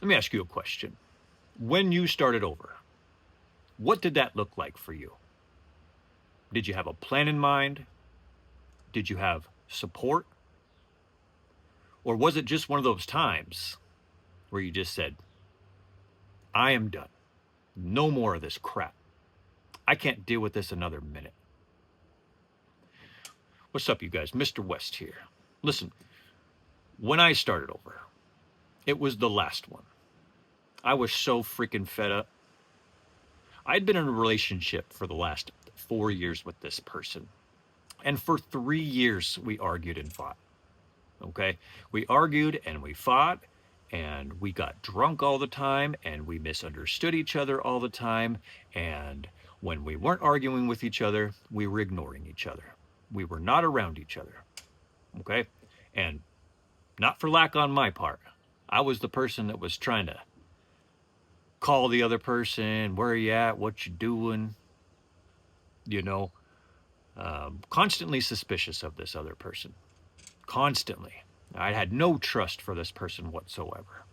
Let me ask you a question. When you started over, what did that look like for you? Did you have a plan in mind? Did you have support? Or was it just one of those times where you just said, I am done. No more of this crap. I can't deal with this another minute. What's up, you guys? Mr. West here. Listen, when I started over, it was the last one. I was so freaking fed up. I'd been in a relationship for the last 4 years with this person. And for 3 years, we argued and fought. Okay? We argued and we fought and we got drunk all the time and we misunderstood each other all the time. And when we weren't arguing with each other, we were ignoring each other. We were not around each other. Okay? And not for lack on my part. I was the person that was trying to call the other person, where you at, what you doing, you know, constantly suspicious of this other person. Constantly. I had no trust for this person whatsoever.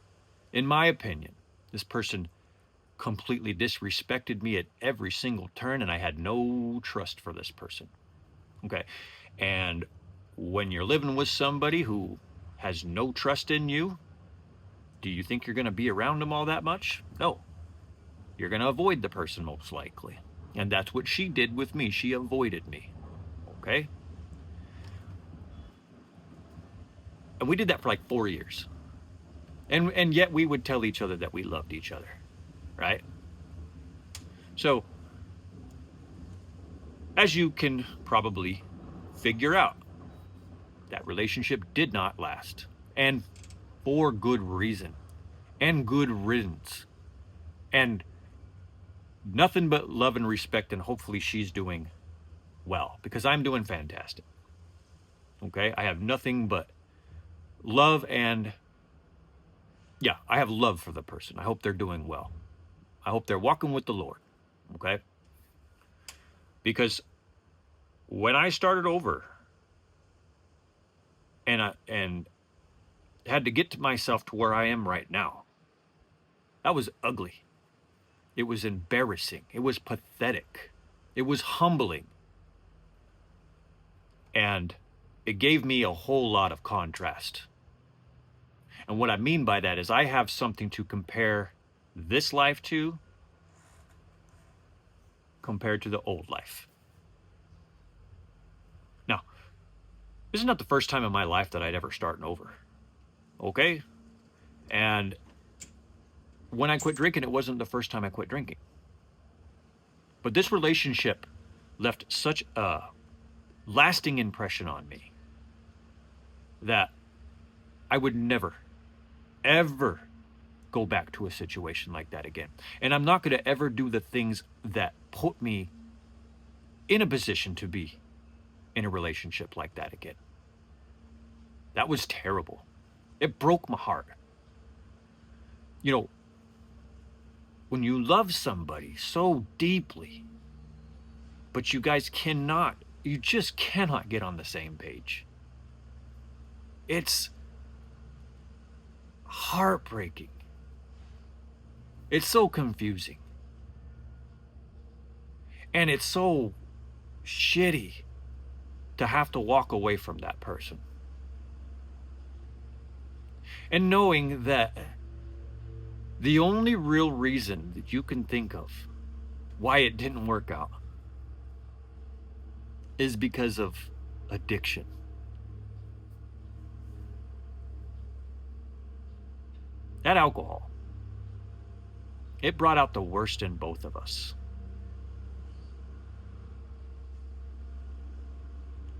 In my opinion, this person completely disrespected me at every single turn, and I had no trust for this person. Okay. And when you're living with somebody who has no trust in you, do you think you're going to be around them all that much? No. You're going to avoid the person most likely. And that's what she did with me. She avoided me. Okay? And we did that for like 4 years. And yet we would tell each other that we loved each other. Right? So, as you can probably figure out, that relationship did not last. And for good reason. And good riddance. And nothing but love and respect, and hopefully she's doing well, because I'm doing fantastic. Okay? I have nothing but love, and yeah, I have love for the person. I hope they're doing well. I hope they're walking with the Lord. Okay? Because when I started over and had to get to myself to where I am right now, that was ugly. It was embarrassing. It was pathetic. It was humbling. And it gave me a whole lot of contrast. And what I mean by that is I have something to compare this life to compared to the old life. Now, this is not the first time in my life that I'd ever started over. Okay? And when I quit drinking, it wasn't the first time I quit drinking. But this relationship left such a lasting impression on me that I would never, ever go back to a situation like that again. And I'm not going to ever do the things that put me in a position to be in a relationship like that again. That was terrible. It broke my heart. You know, when you love somebody so deeply, but you guys you just cannot get on the same page. It's heartbreaking. It's so confusing. And it's so shitty to have to walk away from that person. And knowing that the only real reason that you can think of why it didn't work out is because of addiction. That alcohol, it brought out the worst in both of us.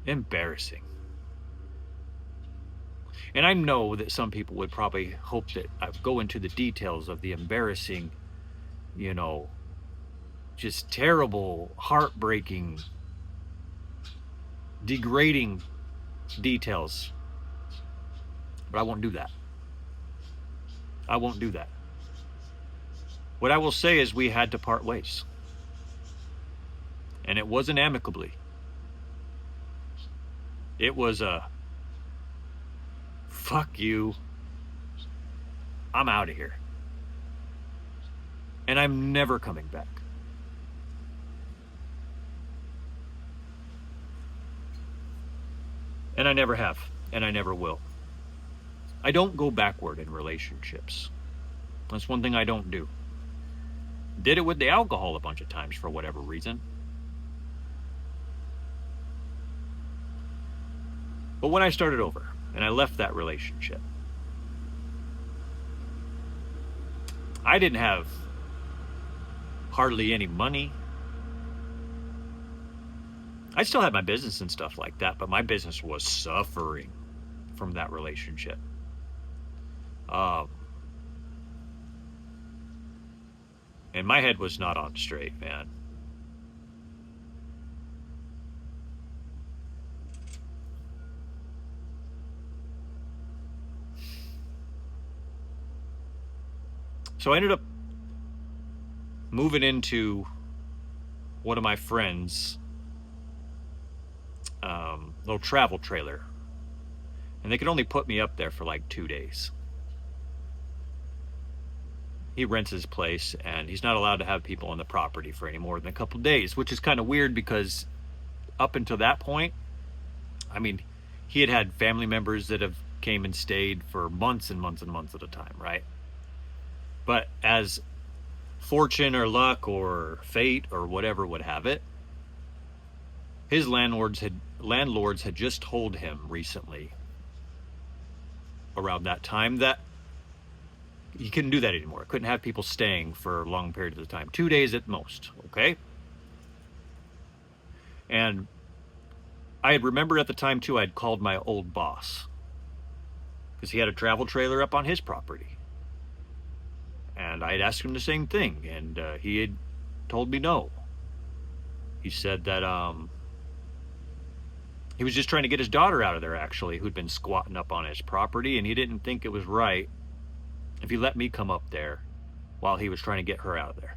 Embarrassing. And I know that some people would probably hope that I go into the details of the embarrassing, you know, just terrible, heartbreaking, degrading details. But I won't do that. I won't do that. What I will say is we had to part ways. And it wasn't amicably. It was a fuck you. I'm out of here. And I'm never coming back. And I never have, and I never will. I don't go backward in relationships. That's one thing I don't do. Did it with the alcohol a bunch of times for whatever reason. But when I started over and I left that relationship, I didn't have hardly any money. I still had my business and stuff like that, but my business was suffering from that relationship. And my head was not on straight, man. So I ended up moving into one of my friends' little travel trailer. And they could only put me up there for like 2 days. He rents his place, and he's not allowed to have people on the property for any more than a couple days, which is kind of weird because up until that point, I mean, he had family members that have came and stayed for months and months and months at a time, right? But as fortune or luck or fate or whatever would have it, his landlords had just told him recently around that time that he couldn't do that anymore. Couldn't have people staying for long periods of time. 2 days at most, okay? And I had remembered at the time too, I'd called my old boss because he had a travel trailer up on his property. And I had asked him the same thing, and he had told me no. He said that he was just trying to get his daughter out of there, actually, who'd been squatting up on his property, and he didn't think it was right if he let me come up there while he was trying to get her out of there.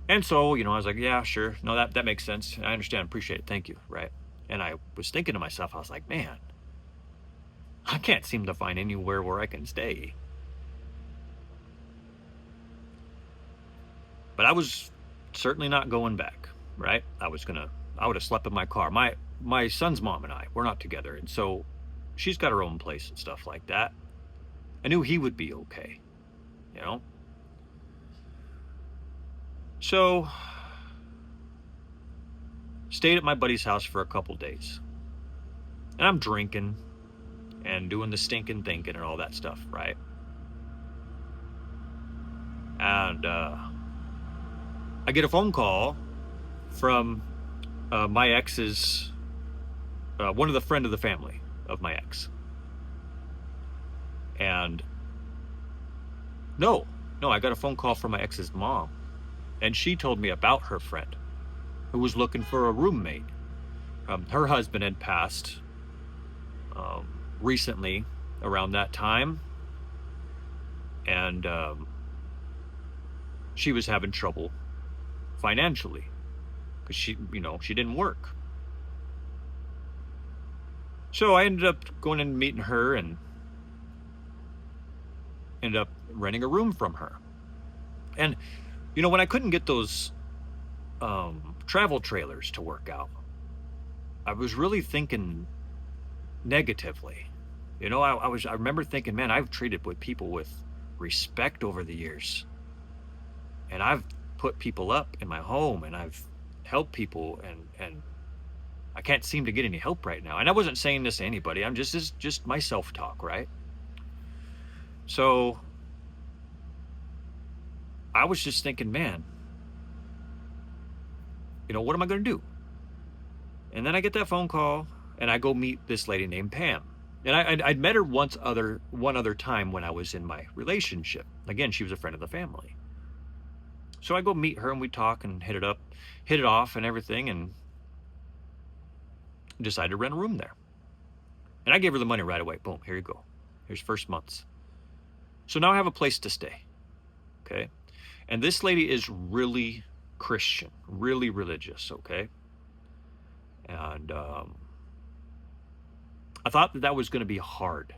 And so, I was like, yeah, sure. No, that makes sense. I understand. Appreciate it. Thank you. Right. And I was thinking to myself, I was like, man, I can't seem to find anywhere where I can stay. But I was certainly not going back, right? I would have slept in my car. My son's mom and I, we're not together. And so she's got her own place and stuff like that. I knew he would be okay, So, stayed at my buddy's house for a couple days. And I'm drinking and doing the stinking thinking and all that stuff, right? And I get a phone call from my ex's, one of the friend of the family of my ex. And no, I got a phone call from my ex's mom. And she told me about her friend who was looking for a roommate. Her husband had passed recently around that time. And she was having trouble financially because she didn't work. So I ended up going and meeting her and ended up renting a room from her. And when I couldn't get those travel trailers to work out, I was really thinking negatively. I remember thinking, man, I've treated with people with respect over the years. And I've put people up in my home and I've helped people and I can't seem to get any help right now. And I wasn't saying this to anybody. I'm just my self-talk, right? So I was just thinking, man, what am I going to do? And then I get that phone call and I go meet this lady named Pam. And I'd met her one other time when I was in my relationship. Again, she was a friend of the family. So I go meet her and we talk and hit it off and everything, and decided to rent a room there. And I gave her the money right away. Boom, here you go. Here's first month's. So now I have a place to stay. Okay. And this lady is really Christian, really religious, okay? And I thought that was going to be hard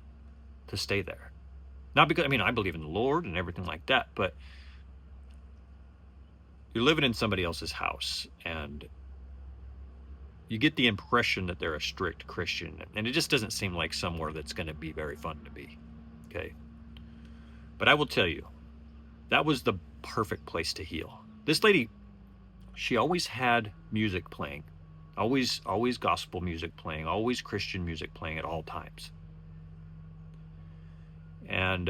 to stay there. Not because, I mean, I believe in the Lord and everything like that, but you're living in somebody else's house and you get the impression that they're a strict Christian, and it just doesn't seem like somewhere that's going to be very fun to be. Okay. But I will tell you, that was the perfect place to heal. This lady, she always had music playing, always gospel music playing, always Christian music playing at all times. And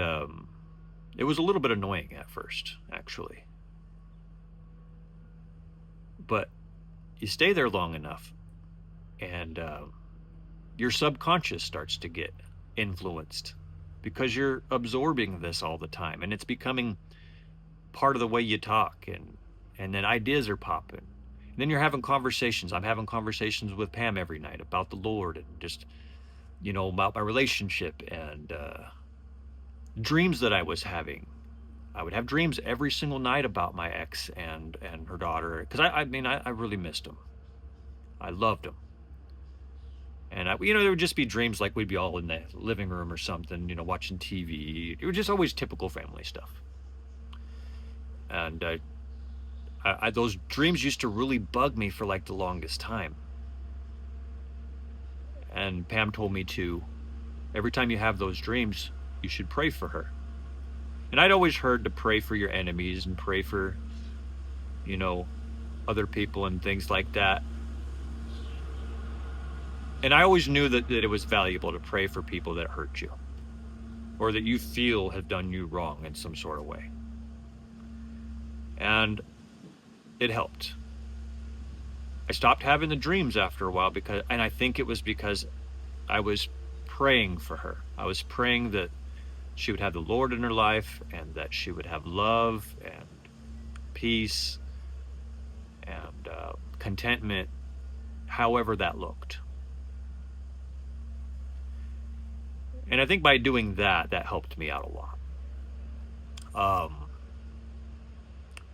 it was a little bit annoying at first, actually. But you stay there long enough, and your subconscious starts to get influenced because you're absorbing this all the time, and it's becoming part of the way you talk, and then ideas are popping. And then you're having conversations. I'm having conversations with Pam every night about the Lord and just, about my relationship and dreams that I was having. I would have dreams every single night about my ex and her daughter, because I really missed them. I loved them. And there would just be dreams like we'd be all in the living room or something, watching TV. It was just always typical family stuff. And those dreams used to really bug me for like the longest time. And Pam told me to, every time you have those dreams, you should pray for her. And I'd always heard to pray for your enemies and pray for, other people and things like that. And I always knew that it was valuable to pray for people that hurt you or that you feel have done you wrong in some sort of way. And it helped. I stopped having the dreams after a while and I think it was because I was praying for her. I was praying that she would have the Lord in her life and that she would have love and peace and contentment, however that looked. And I think by doing that helped me out a lot.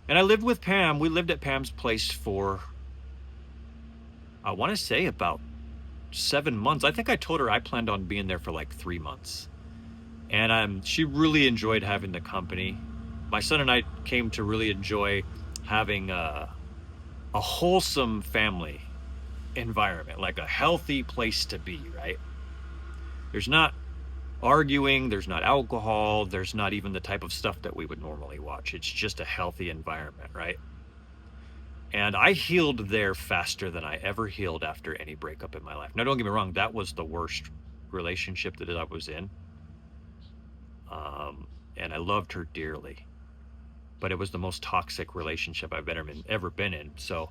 And I lived with Pam. We lived at Pam's place for, I want to say, about 7 months. I think I told her I planned on being there for like 3 months. And she really enjoyed having the company. My son and I came to really enjoy having a wholesome family environment, like a healthy place to be, right? There's not arguing, there's not alcohol, there's not even the type of stuff that we would normally watch. It's just a healthy environment, right? And I healed there faster than I ever healed after any breakup in my life. Now, don't get me wrong, that was the worst relationship that I was in. And I loved her dearly. But it was the most toxic relationship I've ever been in. So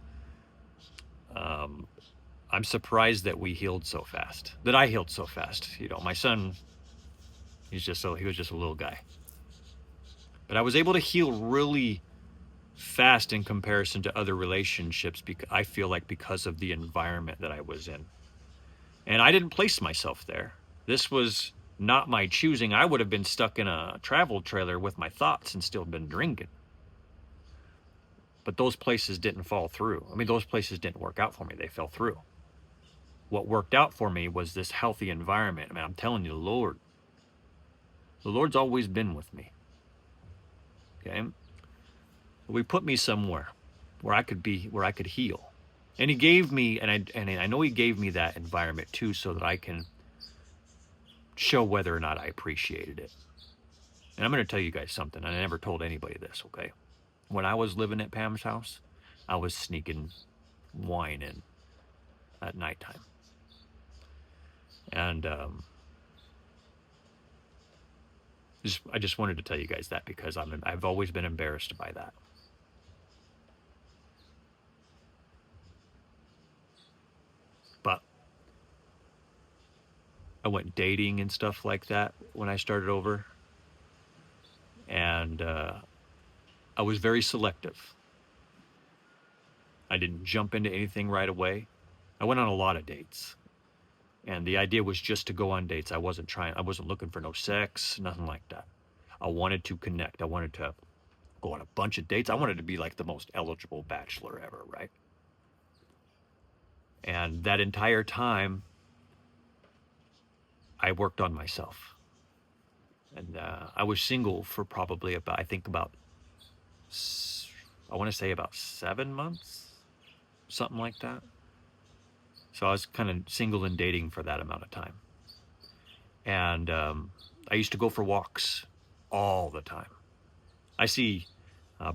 I'm surprised that we healed so fast, that I healed so fast. My son, he was just a little guy. But I was able to heal really fast in comparison to other relationships, because I feel like because of the environment that I was in. And I didn't place myself there. This was not my choosing. I would have been stuck in a travel trailer with my thoughts and still been drinking. But those places didn't fall through. Those places didn't work out for me. They fell through. What worked out for me was this healthy environment. I'm telling you, the Lord's always been with me. Okay? He put me somewhere where I could heal. And he gave me, and I know he gave me that environment too, so that I can show whether or not I appreciated it. And I'm going to tell you guys something. I never told anybody this, okay? When I was living at Pam's house, I was sneaking wine in at nighttime. And I just wanted to tell you guys that, because I've always been embarrassed by that. But I went dating and stuff like that when I started over. And I was very selective. I didn't jump into anything right away. I went on a lot of dates. And the idea was just to go on dates. I wasn't looking for no sex, nothing like that. I wanted to connect. I wanted to go on a bunch of dates. I wanted to be like the most eligible bachelor ever, right? And that entire time, I worked on myself. And I was single for probably about, I think about, I want to say about 7 months, something like that. So I was kind of single and dating for that amount of time. And I used to go for walks all the time. I see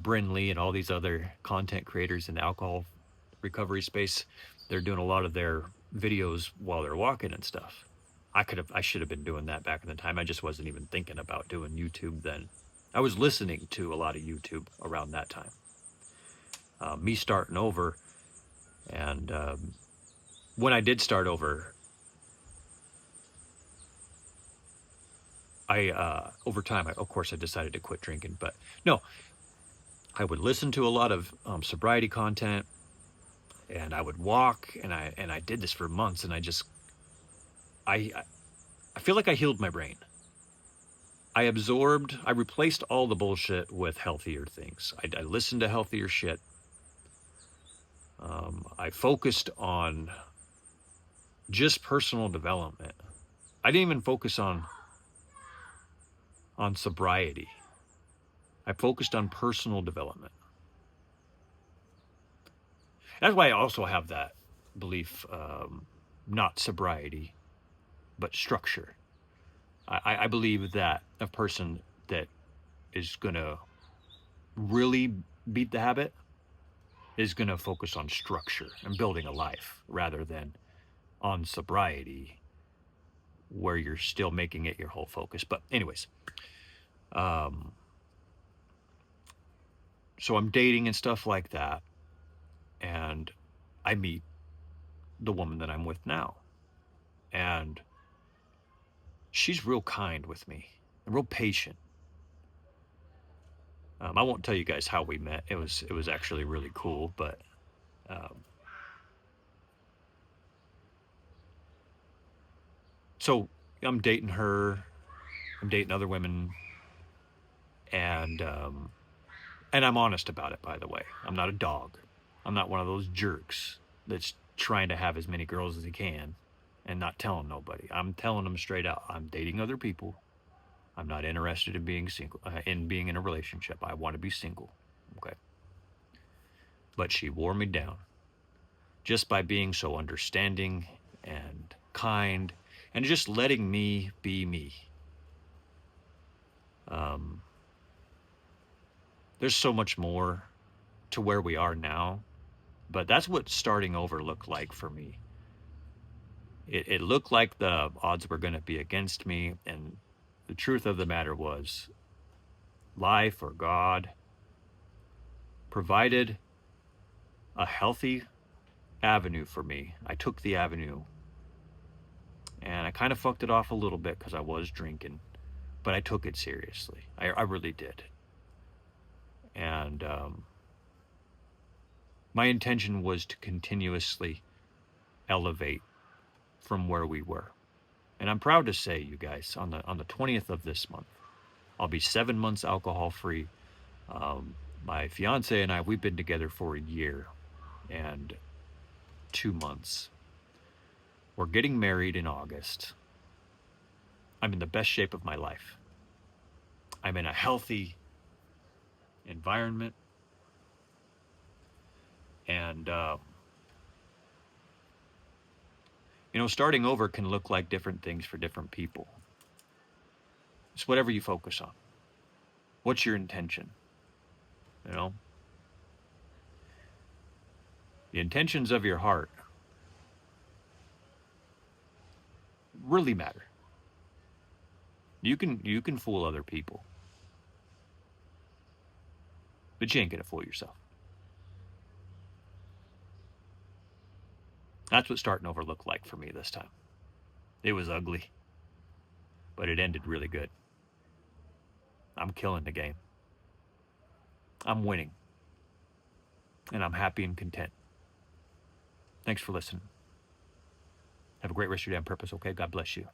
Bryn Lee and all these other content creators in the alcohol recovery space. They're doing a lot of their videos while they're walking and stuff. I should have been doing that back in the time. I just wasn't even thinking about doing YouTube then. I was listening to a lot of YouTube around that time. Me starting over, and when I did start over, over time, of course, I decided to quit drinking. But no, I would listen to a lot of sobriety content, and I would walk, and I did this for months, and I feel like I healed my brain. I replaced all the bullshit with healthier things. I listened to healthier shit. I focused on just personal development. I didn't even focus on sobriety. I focused on personal development. That's why I also have that belief, not sobriety, but structure. I believe that a person that is going to really beat the habit is going to focus on structure and building a life rather than on sobriety, where you're still making it your whole focus. But anyways, so I'm dating and stuff like that, and I meet the woman that I'm with now, and she's real kind with me and real patient. I won't tell you guys how we met. It was actually really cool, but so I'm dating her, I'm dating other women, and I'm honest about it. By the way, I'm not a dog. I'm not one of those jerks that's trying to have as many girls as he can and not telling nobody. I'm telling them straight out. I'm dating other people. I'm not interested in being single, in being in a relationship. I want to be single. Okay. But she wore me down just by being so understanding and kind and just letting me be me. There's so much more to where we are now, but that's what starting over looked like for me. It looked like the odds were going to be against me, and the truth of the matter was life or God provided a healthy avenue for me. I took the avenue, and I kind of fucked it off a little bit because I was drinking, but I took it seriously. I really did. And my intention was to continuously elevate from where we were. And I'm proud to say, you guys, on the 20th of this month, I'll be 7 months alcohol free. My fiance and I, we've been together for a year and 2 months. We're getting married in August. I'm in the best shape of my life. I'm in a healthy environment. And, starting over can look like different things for different people. It's whatever you focus on. What's your intention? The intentions of your heart really matter. You can fool other people, but you ain't gonna fool yourself. That's what starting over looked like for me this time. It was ugly, but it ended really good. I'm killing the game. I'm winning, and I'm happy and content. Thanks for listening. Have a great rest of your day on purpose, okay? God bless you.